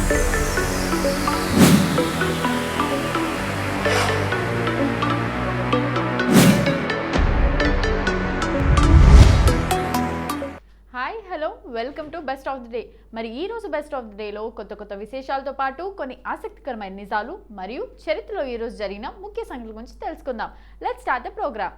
Hi hello welcome to best of the day. మరి ఈ రోజు బెస్ట్ ఆఫ్ ది డేలో కొత్త విశేషాలతో పాటు కొన్ని ఆసక్తికరమైన నిజాలు మరియు చరిత్రలో ఈ రోజు జరిగిన ముఖ్య సంఘటనల గురించి తెలుసుకుందాం. Let's start the program.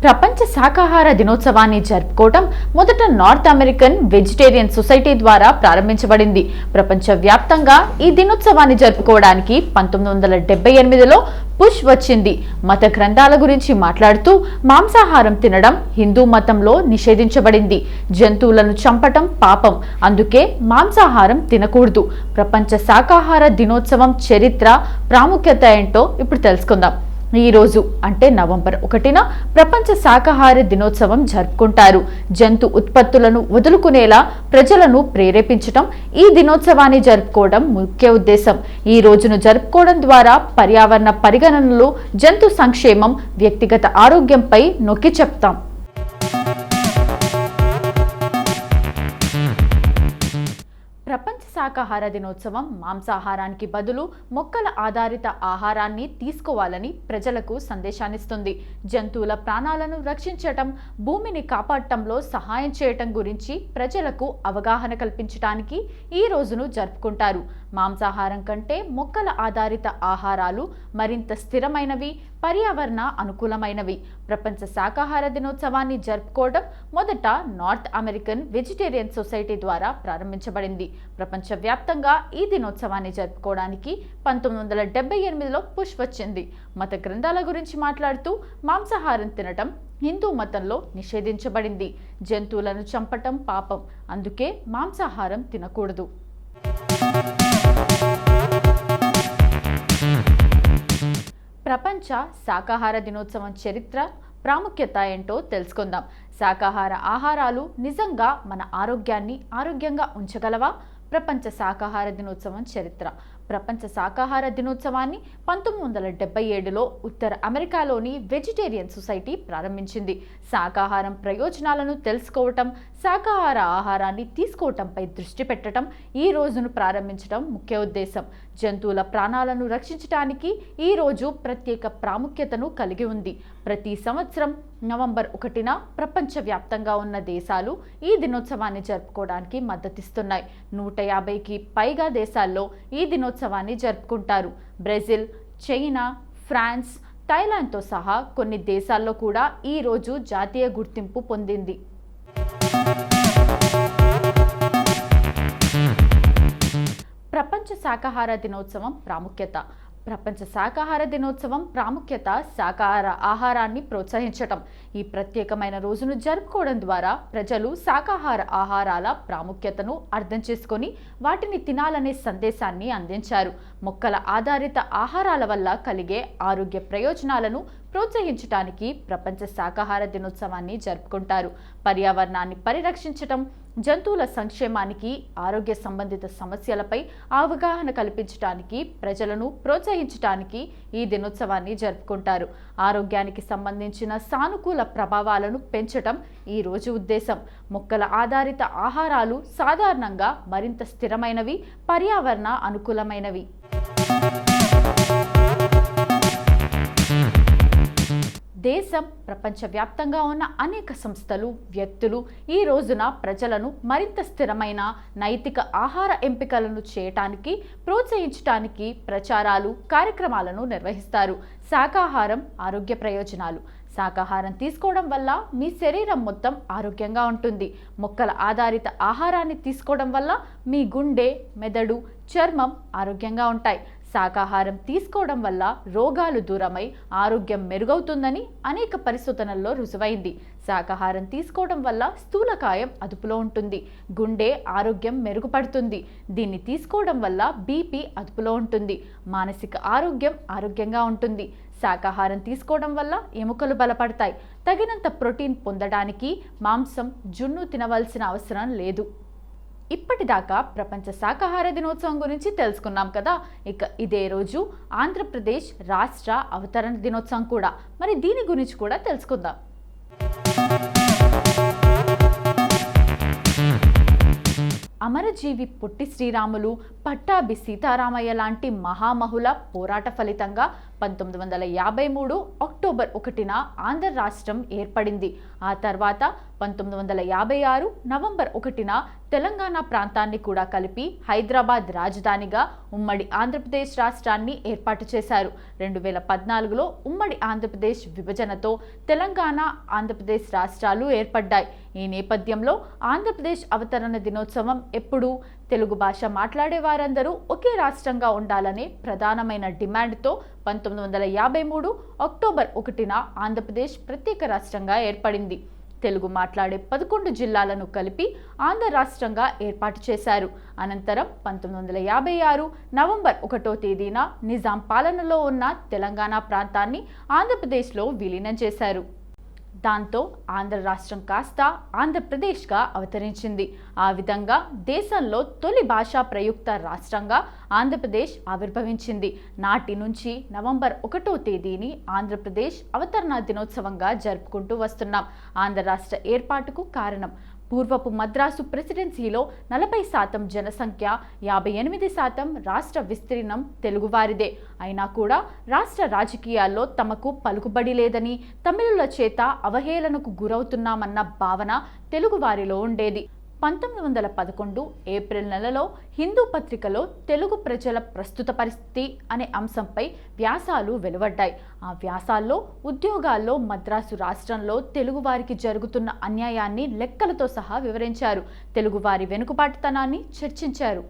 ప్రపంచ శాకాహార దినోత్సవాన్ని జరుపుకోవడం మొదట నార్త్ అమెరికన్ వెజిటేరియన్ సొసైటీ ద్వారా ప్రారంభించబడింది. ప్రపంచవ్యాప్తంగా ఈ దినోత్సవాన్ని జరుపుకోవడానికి 1978లో పుష్ వచ్చింది. మత గ్రంథాల గురించి మాట్లాడుతూ మాంసాహారం తినడం హిందూ మతంలో నిషేధించబడింది. జంతువులను చంపటం పాపం, అందుకే మాంసాహారం తినకూడదు. ప్రపంచ శాకాహార దినోత్సవం చరిత్ర, ప్రాముఖ్యత ఏంటో ఇప్పుడు తెలుసుకుందాం. ఈ రోజు అంటే నవంబర్ 1న ప్రపంచ శాకాహార దినోత్సవం జరుపుకుంటారు. జంతు ఉత్పత్తులను వదులుకునేలా ప్రజలను ప్రేరేపించడం ఈ దినోత్సవాన్ని జరుపుకోవడం ముఖ్య ఉద్దేశం. ఈ రోజును జరుపుకోవడం ద్వారా పర్యావరణ పరిగణనలు, జంతు సంక్షేమం, వ్యక్తిగత ఆరోగ్యంపై నొక్కి చెప్తాం. ప్రపంచ శాకాహార దినోత్సవం మాంసాహారానికి బదులు మొక్కల ఆధారిత ఆహారాన్ని తీసుకోవాలని ప్రజలకు సందేశాన్నిస్తుంది. జంతువుల ప్రాణాలను రక్షించటం, భూమిని కాపాడటంలో సహాయం చేయటం గురించి ప్రజలకు అవగాహన కల్పించడానికి ఈ రోజును జరుపుకుంటారు. మాంసాహారం కంటే మొక్కల ఆధారిత ఆహారాలు మరింత స్థిరమైనవి, పర్యావరణ అనుకూలమైనవి. ప్రపంచ శాకాహార దినోత్సవాన్ని జరుపుకోవడం మొదట నార్త్ అమెరికన్ వెజిటేరియన్ సొసైటీ ద్వారా ప్రారంభించబడింది. ప్రపంచవ్యాప్తంగా ఈ దినోత్సవాన్ని జరుపుకోవడానికి 1978లో పుష్ వచ్చింది. మత గ్రంథాల గురించి మాట్లాడుతూ మాంసాహారం తినటం హిందూ మతంలో నిషేధించబడింది. జంతువులను చంపటం పాపం, అందుకే మాంసాహారం తినకూడదు. ప్రపంచ శాకాహార దినోత్సవం చరిత్ర, ప్రాముఖ్యత ఏంటో తెలుసుకుందాం. శాకాహార ఆహారాలు నిజంగా మన ఆరోగ్యాన్ని ఆరోగ్యంగా ఉంచగలవా? ప్రపంచ శాకాహార దినోత్సవం చరిత్ర. ప్రపంచ శాకాహార దినోత్సవాన్ని 1977లో ఉత్తర అమెరికాలోని వెజిటేరియన్ సొసైటీ ప్రారంభించింది. శాకాహారం ప్రయోజనాలను తెలుసుకోవటం, శాకాహార ఆహారాన్ని తీసుకోవటంపై దృష్టి పెట్టడం ఈ రోజును ప్రారంభించడం ముఖ్య ఉద్దేశం. జంతువుల ప్రాణాలను రక్షించడానికి ఈ రోజు ప్రత్యేక ప్రాముఖ్యతను కలిగి ఉంది. ప్రతి సంవత్సరం నవంబర్ 1న ప్రపంచవ్యాప్తంగా ఉన్న దేశాలు ఈ దినోత్సవాన్ని జరుపుకోవడానికి మద్దతిస్తున్నాయి. 150కి పైగా దేశాల్లో ఈ దినోత్సవాన్ని జరుపుకుంటారు. బ్రెజిల్, చైనా, ఫ్రాన్స్, థాయిలాండ్తో సహా కొన్ని దేశాల్లో కూడా ఈ రోజు జాతీయ గుర్తింపు పొందింది. ప్రపంచ శాకాహార దినోత్సవం ప్రాముఖ్యత. ప్రపంచ శాకాహార దినోత్సవం ప్రాముఖ్యత శాకాహార ఆహారాన్ని ప్రోత్సహించటం. ఈ ప్రత్యేకమైన రోజును జరుపుకోవడం ద్వారా ప్రజలు శాకాహార ఆహారాల ప్రాముఖ్యతను అర్థం చేసుకొని వాటిని తినాలనే సందేశాన్ని అందించారు. మొక్కల ఆధారిత ఆహారాల వల్ల కలిగే ఆరోగ్య ప్రయోజనాలను ప్రోత్సహించడానికి ప్రపంచ శాకాహార దినోత్సవాన్ని జరుపుకుంటారు. పర్యావరణాన్ని పరిరక్షించటం, జంతువుల సంక్షేమానికి, ఆరోగ్య సంబంధిత సమస్యలపై అవగాహన కల్పించడానికి, ప్రజలను ప్రోత్సహించడానికి ఈ దినోత్సవాన్ని జరుపుకుంటారు. ఆరోగ్యానికి సంబంధించిన సానుకూల ప్రభావాలను పెంచటం ఈ రోజు ఉద్దేశం. మొక్కల ఆధారిత ఆహారాలు సాధారణంగా మరింత స్థిరమైనవి, పర్యావరణ అనుకూలమైనవి. దేశం, ప్రపంచవ్యాప్తంగా ఉన్న అనేక సంస్థలు, వ్యక్తులు ఈ రోజున ప్రజలను మరింత స్థిరమైన నైతిక ఆహార ఎంపికలను చేయటానికి, ప్రోత్సహించడానికి ప్రచారాలు, కార్యక్రమాలను నిర్వహిస్తారు. శాకాహారం ఆరోగ్య ప్రయోజనాలు. శాకాహారం తీసుకోవడం వల్ల మీ శరీరం మొత్తం ఆరోగ్యంగా ఉంటుంది. మొక్కల ఆధారిత ఆహారాన్ని తీసుకోవడం వల్ల మీ గుండె, మెదడు, చర్మం ఆరోగ్యంగా ఉంటాయి. శాకాహారం తీసుకోవడం వల్ల రోగాలు దూరమై ఆరోగ్యం మెరుగవుతుందని అనేక పరిశోధనల్లో రుజువైంది. శాకాహారం తీసుకోవడం వల్ల స్థూలకాయం అదుపులో ఉంటుంది, గుండె ఆరోగ్యం మెరుగుపడుతుంది. దీన్ని తీసుకోవడం వల్ల బీపీ అదుపులో ఉంటుంది, మానసిక ఆరోగ్యం ఆరోగ్యంగా ఉంటుంది. శాకాహారం తీసుకోవడం వల్ల ఎముకలు బలపడతాయి. తగినంత ప్రోటీన్ పొందడానికి మాంసం, జున్ను తినవలసిన అవసరం లేదు. ఇప్పటిదాకా ప్రపంచ శాకాహార దినోత్సవం గురించి తెలుసుకున్నాం కదా. ఇక ఇదే రోజు ఆంధ్రప్రదేశ్ రాష్ట్ర అవతరణ దినోత్సవం కూడా. మరి దీని గురించి కూడా తెలుసుకుందాం. అమరజీవి పొట్టి శ్రీరాములు, పట్టాభి సీతారామయ్య లాంటి మహామహుల పోరాట ఫలితంగా 1953 అక్టోబర్ 1న ఆంధ్ర రాష్ట్రం ఏర్పడింది. ఆ తర్వాత 1956 నవంబర్ 1న తెలంగాణ ప్రాంతాన్ని కూడా కలిపి హైదరాబాద్ రాజధానిగా ఉమ్మడి ఆంధ్రప్రదేశ్ రాష్ట్రాన్ని ఏర్పాటు చేశారు. 2014లో ఉమ్మడి ఆంధ్రప్రదేశ్ విభజనతో తెలంగాణ, ఆంధ్రప్రదేశ్ రాష్ట్రాలు ఏర్పడ్డాయి. ఈ నేపథ్యంలో ఆంధ్రప్రదేశ్ అవతరణ దినోత్సవం ఎప్పుడు తెలుగు భాష మాట్లాడే వారందరూ ఒకే రాష్ట్రంగా ఉండాలనే ప్రధానమైన డిమాండ్తో 1953 అక్టోబర్ 1న ఆంధ్రప్రదేశ్ ప్రత్యేక రాష్ట్రంగా ఏర్పడింది. తెలుగు మాట్లాడే 11 జిల్లాలను కలిపి ఆంధ్ర రాష్ట్రంగా ఏర్పాటు చేశారు. అనంతరం 1956 నవంబర్ 1వ తేదీన నిజాం పాలనలో ఉన్న తెలంగాణ ప్రాంతాన్ని ఆంధ్రప్రదేశ్లో విలీనం చేశారు. దాంతో ఆంధ్ర రాష్ట్రం కాస్త ఆంధ్రప్రదేశ్గా అవతరించింది. ఆ విధంగా దేశంలో తొలి భాషా ప్రయుక్త రాష్ట్రంగా ఆంధ్రప్రదేశ్ ఆవిర్భవించింది. నాటి నుంచి నవంబర్ 1వ తేదీని ఆంధ్రప్రదేశ్ అవతరణ దినోత్సవంగా జరుపుకుంటూ వస్తున్నాం. ఆంధ్ర రాష్ట్ర ఏర్పాటుకు కారణం పూర్వపు మద్రాసు ప్రెసిడెన్సీలో 40% జనసంఖ్య, 58% రాష్ట్ర విస్తీర్ణం తెలుగువారిదే. అయినా కూడా రాష్ట్ర రాజకీయాల్లో తమకు పలుకుబడి లేదని, తమిళుల చేత అవహేళనకు గురవుతున్నామన్న భావన తెలుగువారిలో ఉండేది. 1911 ఏప్రిల్ నెలలో హిందూ పత్రికలో తెలుగు ప్రజల ప్రస్తుత పరిస్థితి అనే అంశంపై వ్యాసాలు వెలువడ్డాయి. ఆ వ్యాసాల్లో ఉద్యోగాల్లో మద్రాసు రాష్ట్రంలో తెలుగువారికి జరుగుతున్న అన్యాయాన్ని లెక్కలతో సహా వివరించారు. తెలుగువారి వెనుకబాటుతనాన్ని చర్చించారు.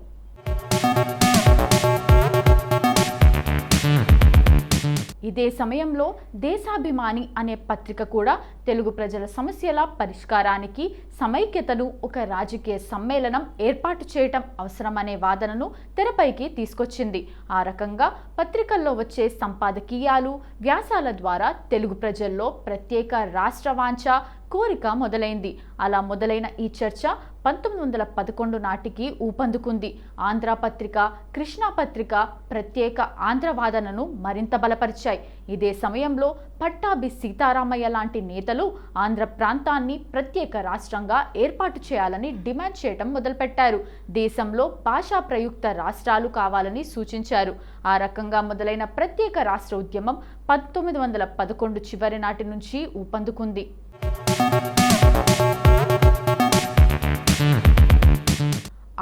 ఇదే సమయంలో దేశాభిమాని అనే పత్రిక కూడా తెలుగు ప్రజల సమస్యల పరిష్కారానికి సమైక్యతను ఒక రాజకీయ సమ్మేళనం ఏర్పాటు చేయటం అవసరమనే వాదనను తెరపైకి తీసుకొచ్చింది. ఆ రకంగా పత్రికల్లో వచ్చే సంపాదకీయాలు, వ్యాసాల ద్వారా తెలుగు ప్రజల్లో ప్రత్యేక రాష్ట్ర వాంఛ, కోరిక మొదలైంది. అలా మొదలైన ఈ చర్చ 1911 నాటికి ఊపందుకుంది. ఆంధ్ర పత్రిక, కృష్ణా పత్రిక ప్రత్యేక ఆంధ్రవాదనను మరింత బలపరిచాయి. ఇదే సమయంలో పట్టాభి సీతారామయ్య లాంటి నేతలు ఆంధ్ర ప్రాంతాన్ని ప్రత్యేక రాష్ట్రంగా ఏర్పాటు చేయాలని డిమాండ్ చేయడం మొదలుపెట్టారు. దేశంలో భాషా ప్రయుక్త రాష్ట్రాలు కావాలని సూచించారు. ఆ రకంగా మొదలైన ప్రత్యేక రాష్ట్ర ఉద్యమం 1911 చివరి నాటి నుంచి ఊపందుకుంది.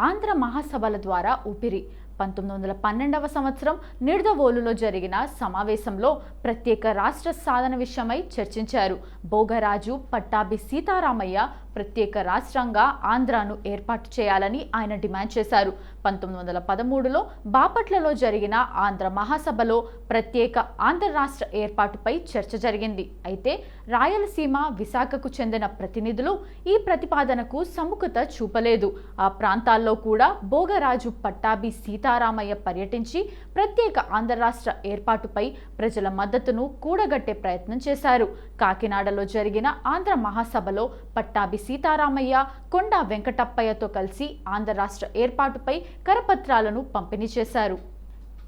ఆంధ్ర మహాసభల ద్వారా ఊపిరి 1912వ సంవత్సరం నిడదవోలులో జరిగిన సమావేశంలో ప్రత్యేక రాష్ట్ర సాధన విషయమై చర్చించారు. భోగరాజు పట్టాభి సీతారామయ్య ప్రత్యేక రాష్ట్రంగా ఆంధ్రాను ఏర్పాటు చేయాలని ఆయన డిమాండ్ చేశారు. 1913లో బాపట్లలో జరిగిన ఆంధ్ర మహాసభలో ప్రత్యేక ఆంధ్ర రాష్ట్ర ఏర్పాటుపై చర్చ జరిగింది. అయితే రాయలసీమ, విశాఖకు చెందిన ప్రతినిధులు ఈ ప్రతిపాదనకు సముఖత చూపలేదు. ఆ ప్రాంతాల్లో కూడా భోగరాజు పట్టాభి సీతారామయ్య పర్యటించి ప్రత్యేక ఆంధ్ర రాష్ట్ర ఏర్పాటుపై ప్రజల మద్దతును కూడగట్టే ప్రయత్నం చేశారు. కాకినాడలో జరిగిన ఆంధ్ర మహాసభలో పట్టాభి సీతారామయ్య, కొండా వెంకటప్పయ్యతో కలిసి ఆంధ్ర రాష్ట్ర ఏర్పాటుపై కరపత్రాలను పంపిణీ చేశారు.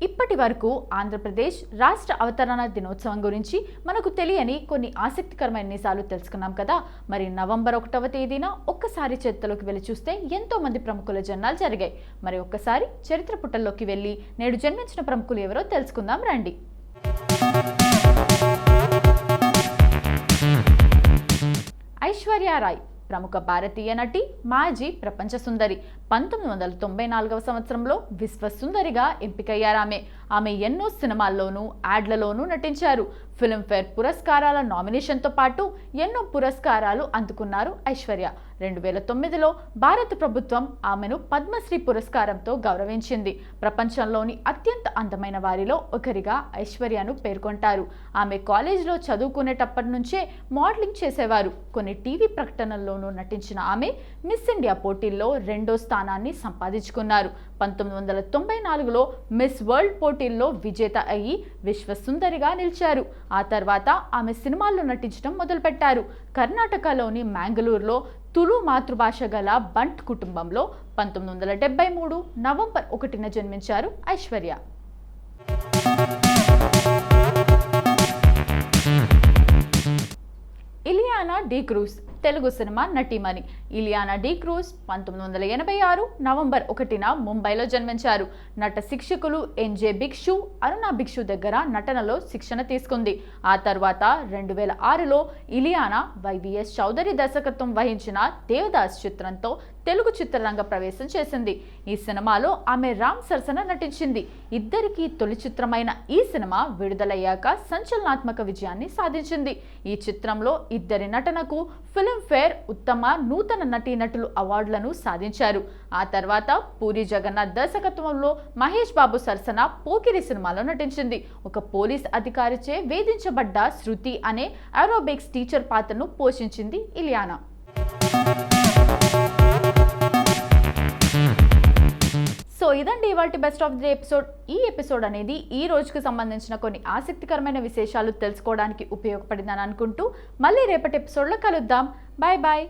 ఇప్పటి వరకు ఆంధ్రప్రదేశ్ రాష్ట్ర అవతరణ దినోత్సవం గురించి మనకు తెలియని కొన్ని ఆసక్తికరమైన నిజాలు తెలుసుకున్నాం కదా. మరి నవంబర్ 1వ తేదీన ఒక్కసారి చరిత్రలోకి వెళ్ళి చూస్తే ఎంతో మంది ప్రముఖుల జన్మాలు జరిగాయి. మరి ఒక్కసారి చరిత్ర పుటల్లోకి వెళ్ళి నేడు జన్మించిన ప్రముఖులు ఎవరో తెలుసుకుందాం రండి. ఐశ్వర్య రాయ్ ప్రముఖ భారతీయ నటి, మాజీ ప్రపంచ సుందరి. 1994వ సంవత్సరంలో విశ్వసుందరిగా ఎంపికయ్యారామె. ఆమె ఎన్నో సినిమాల్లోనూ, యాడ్లలోనూ నటించారు. ఫిల్మ్ఫేర్ పురస్కారాల నామినేషన్తో పాటు ఎన్నో పురస్కారాలు అందుకున్నారు ఐశ్వర్య. 2009లో భారత ప్రభుత్వం ఆమెను పద్మశ్రీ పురస్కారంతో గౌరవించింది. ప్రపంచంలోని అత్యంత అందమైన వారిలో ఒకరిగా ఐశ్వర్యను పేర్కొంటారు. ఆమె కాలేజీలో చదువుకునేటప్పటి నుంచే మోడలింగ్ చేసేవారు. కొన్ని టీవీ ప్రకటనల్లోనూ నటించిన ఆమె మిస్ ఇండియా పోటీల్లో 2వ స్థానాన్ని సంపాదించుకున్నారు. 1994లో మిస్ వరల్డ్ పోటీల్లో విజేత అయ్యి విశ్వసుందరిగా నిలిచారు. ఆ తర్వాత ఆమె సినిమాల్లో నటించడం మొదలుపెట్టారు. కర్ణాటకలోని మ్యాంగళూరులో తులు మాతృభాష గల బంట్ కుటుంబంలో 1973 నవంబర్ 1న జన్మించారు ఐశ్వర్య. ఇలియానా డి క్రూజ్ తెలుగు సినిమా నటీమణి. ఇలియానా డిక్రూజ్ 1986 నవంబర్ 1న ముంబైలో జన్మించారు. నట శిక్షకులు ఎన్జే భిక్షు, అరుణ భిక్షు దగ్గర నటనలో శిక్షణ తీసుకుంది. ఆ తర్వాత 2006లో ఇలియానా వైవిఎస్ చౌదరి దర్శకత్వం వహించిన దేవదాస్ చిత్రంతో తెలుగు చిత్రరంగ ప్రవేశం చేసింది. ఈ సినిమాలో ఆమె రామ్ సరసన నటించింది. ఇద్దరికీ తొలి చిత్రమైన ఈ సినిమా విడుదలయ్యాక సంచలనాత్మక విజయాన్ని సాధించింది. ఈ చిత్రంలో ఇద్దరి నటనకు ఫిల్మ్ఫేర్ ఉత్తమ నూతన నటీనటులు అవార్డులను సాధించారు. ఆ తర్వాత పూరి జగన్నాథ్ దర్శకత్వంలో మహేష్ బాబు సరసన పోకిరి సినిమాలో నటించింది. ఒక పోలీస్ అధికారిచే వేధించబడ్డ శృతి అనే ఏరోబిక్స్ టీచర్ పాత్రను పోషించింది ఇలియానా. సో ఇదండి ఇవాల్టి బెస్ట్ ఆఫ్ ది ఎపిసోడ్. ఈ ఎపిసోడ్ అనేది ఈ రోజుకు సంబంధించిన కొన్ని ఆసక్తికరమైన విశేషాలు తెలుసుకోవడానికి ఉపయోగపడిందని అనుకుంటూ మళ్ళీ రేపటి ఎపిసోడ్లో కలుద్దాం. Bye bye.